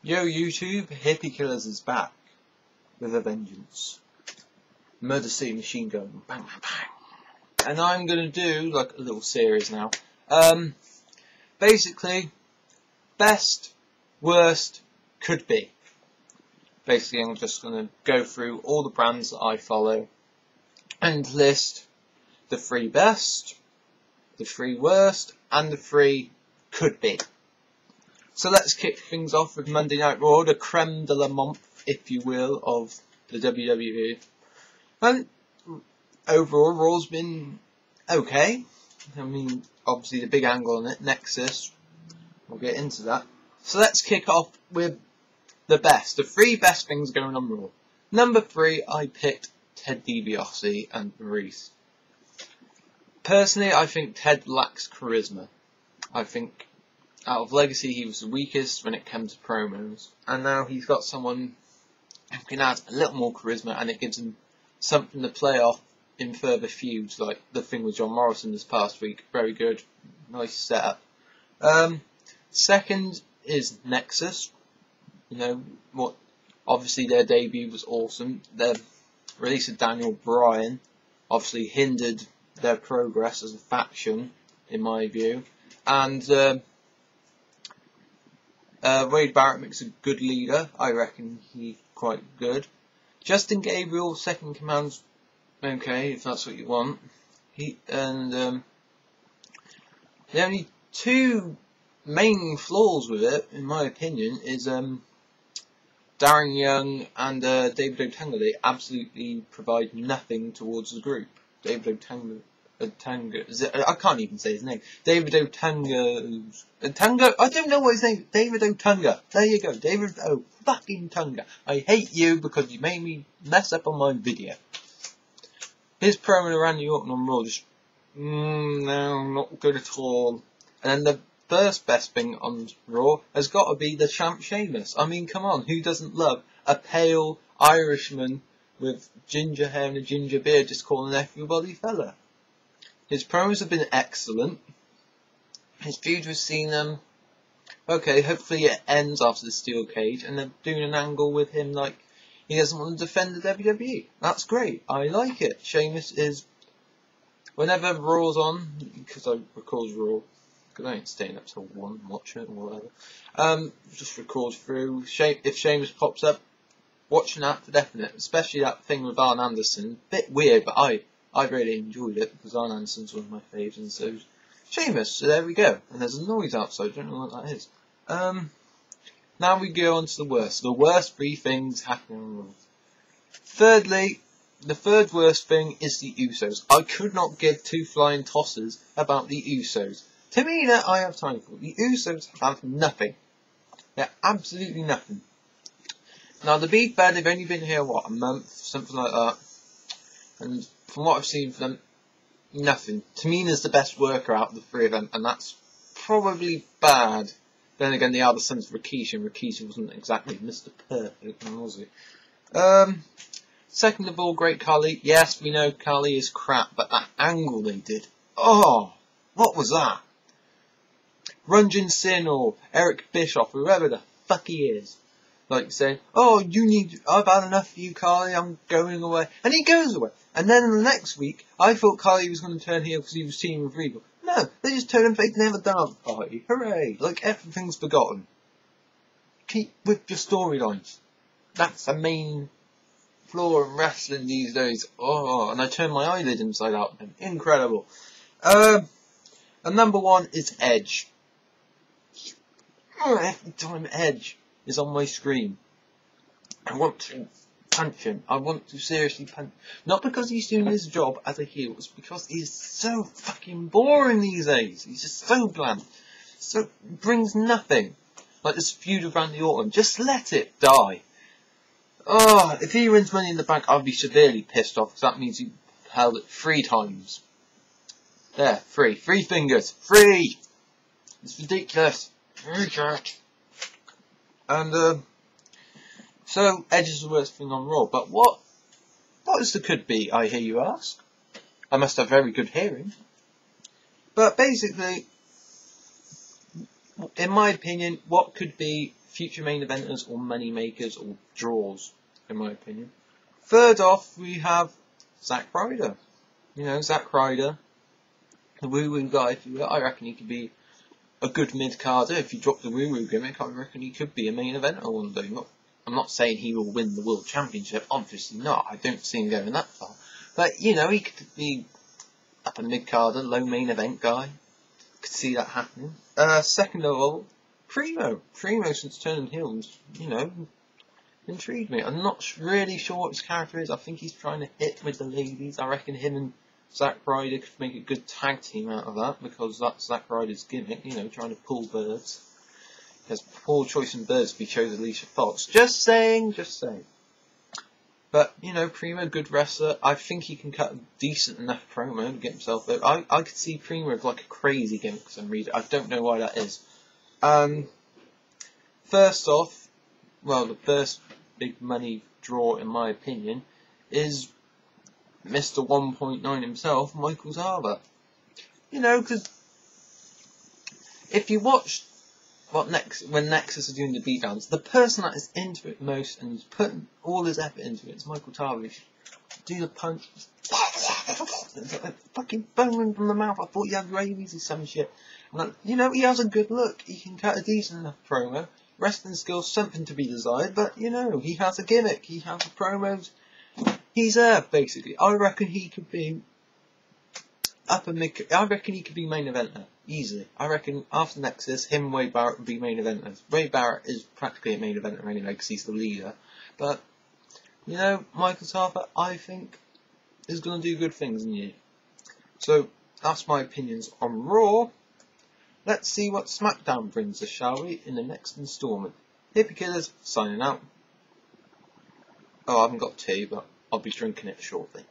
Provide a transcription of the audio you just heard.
Yo YouTube, HippyKillerz is back with a vengeance. Murder City machine gun, bang bang bang. And I'm gonna do like a little series now. Basically, best, worst, could be. Basically, I'm just gonna go through all the brands that I follow and list the 3 best, the 3 worst, and the 3 could be. So let's kick things off with Monday Night Raw, the creme de la month, if you will, of the WWE. And overall, Raw's been okay. I mean, obviously the big angle on it, Nexus, we'll get into that. So let's kick off with the best, the 3 best things going on Raw. Number 3, I picked Ted DiBiase and Maurice. Personally, I think Ted lacks charisma. I think out of Legacy, he was the weakest when it came to promos, and now he's got someone who can add a little more charisma, and it gives him something to play off in further feuds, like the thing with John Morrison this past week. Very good, nice setup. Second is Nexus. You know what? Obviously, their debut was awesome. Their release of Daniel Bryan obviously hindered their progress as a faction, in my view, and Wade Barrett makes a good leader. I reckon he's quite good. Justin Gabriel, second command's okay, if that's what you want. The only 2 main flaws with it, in my opinion, is Darren Young and David Otunga. They absolutely provide nothing towards the group. David Otunga, I can't even say his name. David Otunga. I don't know what his name is. David Otunga. There you go. David fucking Tunga. I hate you because you made me mess up on my video. His promo to Randy Orton on Raw just, no, not good at all. And then the first best thing on Raw has got to be the champ Sheamus. I mean, come on, who doesn't love a pale Irishman with ginger hair and a ginger beard just calling everybody fella? His promos have been excellent. His feud with Cena, okay, hopefully it ends after the steel cage, and they're doing an angle with him like he doesn't want to defend the WWE. That's great. I like it. Sheamus is, whenever Raw's on, because I record Raw, because I ain't staying up till 1 watching it or whatever, just record through. If Sheamus pops up, watching that for definite, especially that thing with Arn Anderson. Bit weird, but I really enjoyed it because Arn Anderson's one of my favourites, and so Sheamus. So there we go. And there's a noise outside. I don't know what that is. Now we go on to the worst. The worst 3 things happening on Raw. Thirdly, the third worst thing is the Usos. I could not give 2 flying tosses about the Usos. Tamina, I have time for. The Usos have nothing. They're absolutely nothing. Now, to be fair, they've only been here, what, a month? Something like that. And from what I've seen from them, nothing. Tamina's the best worker out of the 3 of them, and that's probably bad. Then again, the other son's Rikishi, and Rikishi wasn't exactly Mr. Perfect, was he? Second of all, Great Khali. Yes, we know Khali is crap, but that angle they did. Oh, what was that? Runjin Sin or Eric Bischoff, whoever the fuck he is. Like saying, oh, I've had enough of you, Khali, I'm going away. And he goes away. And then the next week, I thought Khali was going to turn heel because he was teaming with Regal. No, they just turned him fake and have a dance party. Hooray! Like, everything's forgotten. Keep with your storylines. That's the main flaw in wrestling these days. Oh, and I turned my eyelid inside out. Incredible. And number 1 is Edge. Every time Edge is on my screen, I want to punch him. I want to seriously punch. Not because he's doing his job as a heel, it's because he's so fucking boring these days. He's just so bland. So brings nothing. Like this feud with Randy Orton. Just let it die. Oh, if he wins Money in the Bank, I'll be severely pissed off because that means he held it 3 times. There, 3. 3 fingers. 3! It's ridiculous. And, so, Edge is the worst thing on Raw. But what is the could be, I hear you ask? I must have very good hearing. But basically, in my opinion, what could be future main eventers or money makers or draws, in my opinion. Third off, we have Zack Ryder. You know, Zack Ryder, the woo-woo guy, if you will. I reckon he could be a good mid-carder. If you drop the woo-woo gimmick, I reckon he could be a main eventer one day. I'm not saying he will win the World Championship, obviously not. I don't see him going that far. But, you know, he could be up a mid-carder, low main event guy. Could see that happening. Second of all, Primo. Primo, since turning heel, you know, intrigued me. I'm not really sure what his character is. I think he's trying to hit with the ladies. I reckon him and Zack Ryder could make a good tag team out of that, because that's Zack Ryder's gimmick, you know, trying to pull birds. He has poor choice in birds if he chose Alicia Fox. Just saying, just saying. But, you know, Primo, good wrestler. I think he can cut a decent enough promo to get himself out. I could see Primo with like a crazy gimmick for some reason. I don't know why that is. First off, well, the first big money draw, in my opinion, is Mr. 1.9 himself, Michael Zava. You know, because if you watch when Nexus are doing the beatdowns, the person that is into it most and is putting all his effort into it is Michael Zava. Do the punch, fucking bone from the mouth. I thought he had rabies or some shit. And you know, he has a good look. He can cut a decent enough promo. Wrestling skills, something to be desired, but you know, he has a gimmick. He has the promos. He's there, basically. I reckon he could be I reckon he could be main eventer, easily. I reckon after Nexus, him and Wade Barrett would be main eventers. Wade Barrett is practically a main eventer anyway, because he's the leader. But, you know, Michael Zava, I think, is going to do good things in the year. So, that's my opinions on Raw. Let's see what SmackDown brings us, shall we, in the next instalment. HippyKillerz, signing out. Oh, I haven't got tea, but I'll be drinking it shortly.